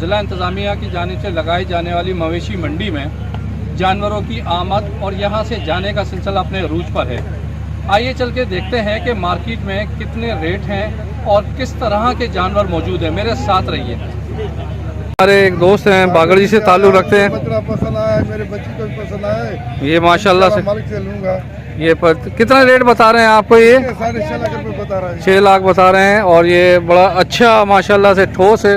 ज़िला इंतज़ामिया की जानिब से लगाई जाने वाली मवेशी मंडी में जानवरों की आमद और यहाँ से जाने का सिलसिला अपने अरूज पर है। आइए चल के देखते हैं कि मार्केट में कितने रेट हैं और किस तरह के जानवर मौजूद हैं। मेरे साथ रहिए। हमारे एक दोस्त हैं बागड़ी से ताल्लुक़ रखते हैं। पसंद आया है, मेरे बच्ची को भी पसंद आया है। ये माशाल्लाह से मालिक से लूँगा। ये पर कितना रेट बता रहे हैं आपको? ये 6.5 लाख रुपए बता रहा है। 6 लाख बता रहे हैं और ये बड़ा अच्छा माशाल्लाह से ठोस है।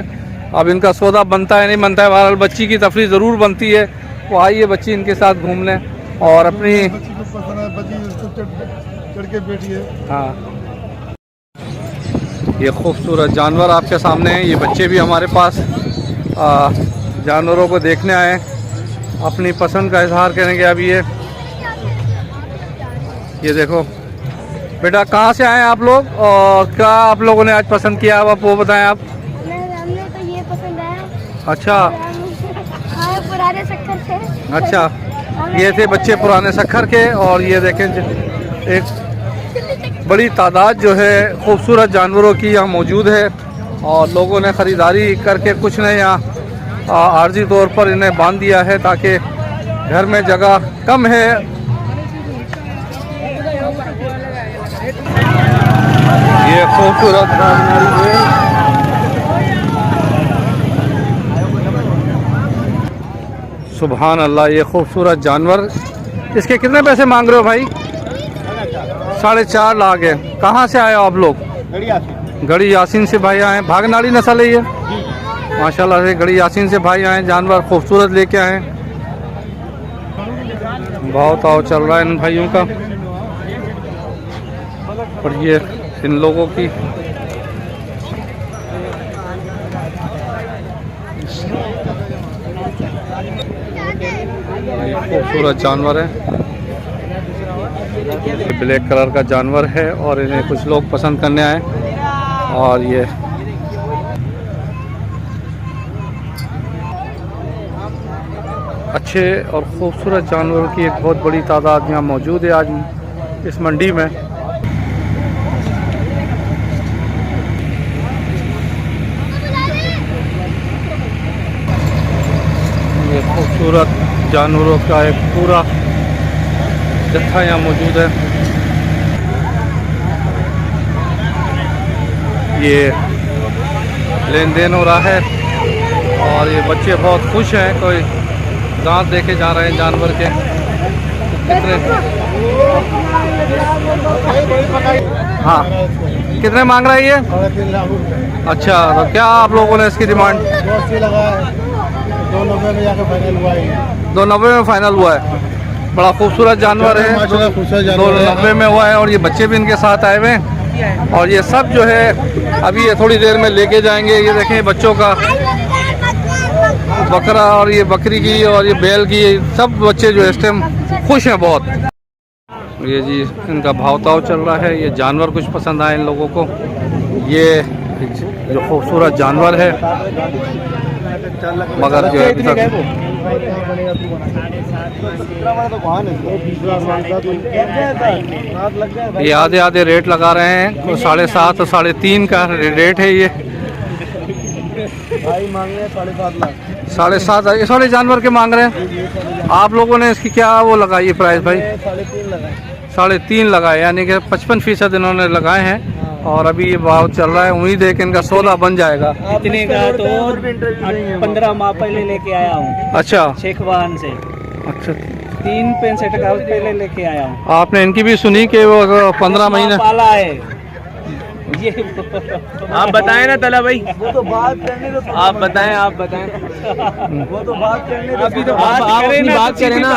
अब इनका सौदा बनता है नहीं बनता है, बहरहाल बच्ची की तफरीह ज़रूर बनती है। वो आइए बच्ची इनके साथ घूम लें और अपनी बच्ची को पसंद है, बच्ची उसको चढ़ के बैठी है। हाँ, ये खूबसूरत जानवर आपके सामने हैं। ये बच्चे भी हमारे पास जानवरों को देखने आए, अपनी पसंद का इजहार करेंगे। अभी ये देखो बेटा, कहाँ से आए आप लोग और क्या आप लोगों ने आज पसंद किया? अब वो बताएं आप। हमने तो ये पसंद आया। अच्छा पुराने शक्कर से। अच्छा, ये थे बच्चे पुराने शक्कर के। और ये देखें एक बड़ी तादाद जो है खूबसूरत जानवरों की यहाँ मौजूद है और लोगों ने ख़रीदारी करके कुछ ने यहाँ आर्जी तौर पर इन्हें बांध दिया है ताकि घर में जगह कम है। ये खूबसूरत सुभान अल्लाह, ये खूबसूरत जानवर, इसके कितने पैसे मांग रहे हो भाई? 4.5 लाख है। कहाँ से आए हो आप लोग? गढ़ी यासीन से भाई आए। भागनाड़ी नस्ल है ये माशाल्लाह से। गढ़ी यासीन से भाई आए, जानवर खूबसूरत लेके आए। बहुत आओ चल रहा है इन भाइयों का। और ये इन लोगों की खूबसूरत जानवर है। ब्लैक कलर का जानवर है और इन्हें कुछ लोग पसंद करने आए। और ये अच्छे और ख़ूबसूरत जानवरों की एक बहुत बड़ी तादाद यहाँ मौजूद है आज इस मंडी में। ये खूबसूरत जानवरों का एक पूरा जत्था यहाँ मौजूद है। ये लेन देन हो रहा है और ये बच्चे बहुत खुश हैं। कोई दांत देके जा रहे हैं जानवर के। कितने? हाँ, कितने मांग रहा है ये? 3.5 लाख रुपए। अच्छा, तो क्या आप लोगों ने इसकी डिमांड? 280 लगा है, 290 में जाकर फाइनल हुआ है। 290 में फाइनल हुआ है। बड़ा खूबसूरत जानवर है, 290 में हुआ है। और ये बच्चे भी इनके साथ आए हुए हैं और ये सब जो है अभी ये थोड़ी देर में लेके जाएंगे। ये देखें बच्चों का बकरा और ये बकरी की और ये बैल की, सब बच्चे जो इस टाइम खुश हैं बहुत। ये जी इनका भाव ताव चल रहा है। ये जानवर कुछ पसंद आए इन लोगों को। ये जो खूबसूरत जानवर है मगर जो अभी तक ये आधे आधे रेट लगा रहे हैं। तो 7.5 और 3.5 का रेट है। ये भाई मांग रहे हैं 7.5 लाख। 7.5 इस वाले जानवर के मांग रहे हैं। आप लोगों ने इसकी क्या वो लगाई है प्राइस भाई? 3.5 लगाए। 3.5 लगाए, यानी कि 55% इन्होंने लगाए हैं और अभी ये भाव चल रहा है। उम्मीद है कि इनका सौदा बन जाएगा। इतने का तो 15 माह पहले लेके आया हूँ। अच्छा, शेख वाहन से। अच्छा, 3.65 का पहले लेके आया हूँ। आपने इनकी भी सुनी कि वो 15 महीने पाला है ये। आप बताएं ना तला भाई। वो तो बात करने दो। आप बताएं। वो तो बात करने दो। अभी तो बात करें ना, बात करें ना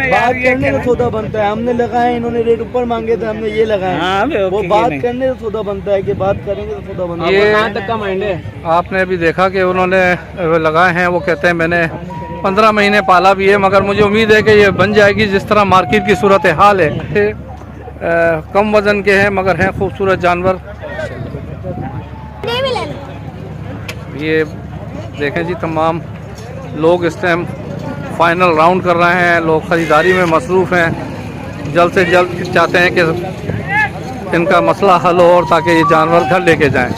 बात करने का सौदा बनता है। हमने लगाए, इन्होंने रेट ऊपर मांगे थे, हमने ये लगाए। हाँ, वो बात करने का सौदा बनता है कि बात करेंगे तो सौदा बनता है। ये कहाँ तक का माइंड है? आपने अभी देखा कि उन्होंने लगाए हैं। वो कहते हैं मैंने 15 महीने पाला भी है, मगर मुझे उम्मीद है कि ये बन जाएगी जिस तरह मार्केट की सूरत हाल है। कम वज़न के हैं मगर हैं खूबसूरत जानवर। ये देखें जी, तमाम लोग इस टाइम फाइनल राउंड कर रहे हैं। लोग ख़रीदारी में मसरूफ़ हैं। जल्द से जल्द चाहते हैं कि इनका मसला हल हो और ताकि ये जानवर घर लेके जाएं।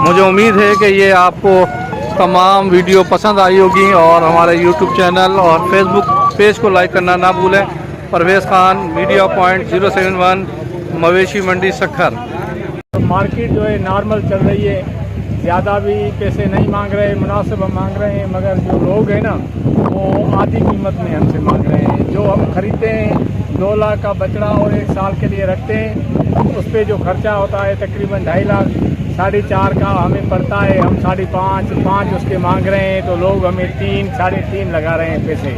मुझे उम्मीद है कि ये आपको तमाम वीडियो पसंद आई होगी और हमारे यूट्यूब चैनल और फेसबुक पेज को लाइक करना ना भूलें। परवेज़ खान, मीडिया पॉइंट 071, मवेशी मंडी सक्खर। मार्केट जो है नॉर्मल चल रही है, ज़्यादा भी पैसे नहीं मांग रहे, मुनासिब मांग रहे हैं, मगर जो लोग हैं ना वो आधी कीमत में हमसे मांग रहे हैं। जो हम खरीदते हैं 2 लाख का बछड़ा और 1 साल के लिए रखते हैं, उस पर जो खर्चा होता है तकरीबन 2.5 लाख, 4.5 का हमें पड़ता है। हम 5.5 उसके मांग रहे हैं, तो लोग हमें 3, 3.5 लगा रहे हैं पैसे।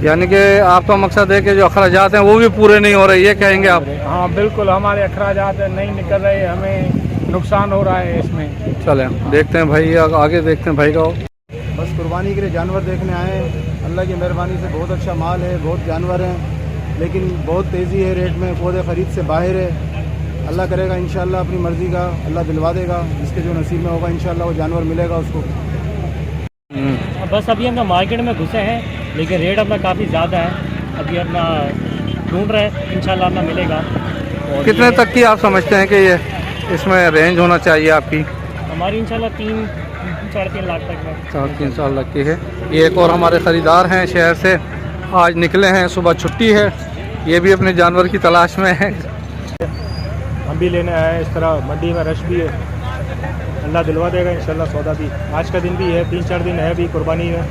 यानी कि आपका मकसद है कि जो अखराजात हैं वो भी पूरे नहीं हो रहे, ये कहेंगे आप? हाँ बिल्कुल, हमारे अखराजात नहीं निकल रहे, हमें नुकसान हो रहा है इसमें। चलें देखते हैं भाई, आगे देखते हैं भाई का। बस कुर्बानी के लिए जानवर देखने आए हैं। अल्लाह की मेहरबानी से बहुत अच्छा माल है, बहुत जानवर हैं, लेकिन बहुत तेज़ी है रेट में, पौधे ख़रीद से बाहर है। अल्लाह करेगा इंशाल्लाह, अपनी मर्ज़ी का अल्लाह दिलवा देगा, जिसके जो नसीब में होगा इंशाल्लाह वो जानवर मिलेगा उसको। बस अभी हम मार्केट में घुसे हैं, लेकिन रेट अपना काफ़ी ज़्यादा है। अभी अपना ढूंढ रहे हैं, इंशाल्लाह अपना मिलेगा। और कितने तक की आप समझते हैं कि ये इसमें रेंज होना चाहिए आपकी? हमारी इंशाल्लाह 3-3.5 लाख तक है। 3 साल लग की है। ये एक और हमारे ख़रीदार हैं शहर से, आज निकले हैं, सुबह छुट्टी है, ये भी अपने जानवर की तलाश में है। हम भी लेने आए हैं, इस तरह मंडी में रश भी है, अल्लाह दिलवा देगा इंशाल्लाह सौदा भी। आज का दिन भी है, 3-4 दिन है भी कुर्बानी में,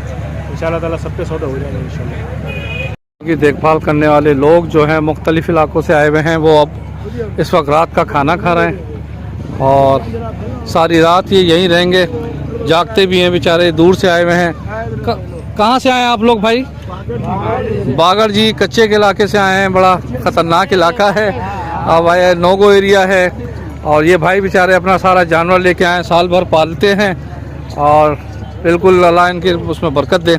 इंशाल्लाह ताला सबके सौदा हो जाएंगे इंशाल्लाह। की देखभाल करने वाले लोग जो हैं मुख्तलिफ़ इलाकों से आए हुए हैं, वो अब इस वक्त रात का खाना खा रहे हैं और सारी रात ये यहीं रहेंगे, जागते भी हैं बेचारे, दूर से आए हुए हैं। कहाँ से आए हैं आप लोग भाई? बागड़ जी, कच्चे के इलाके से आए हैं, बड़ा ख़तरनाक इलाका है, अब आए नोगो एरिया है। और ये भाई बेचारे अपना सारा जानवर लेके आए, साल भर पालते हैं और बिल्कुल अल्लाह इनके उसमें बरकत दे।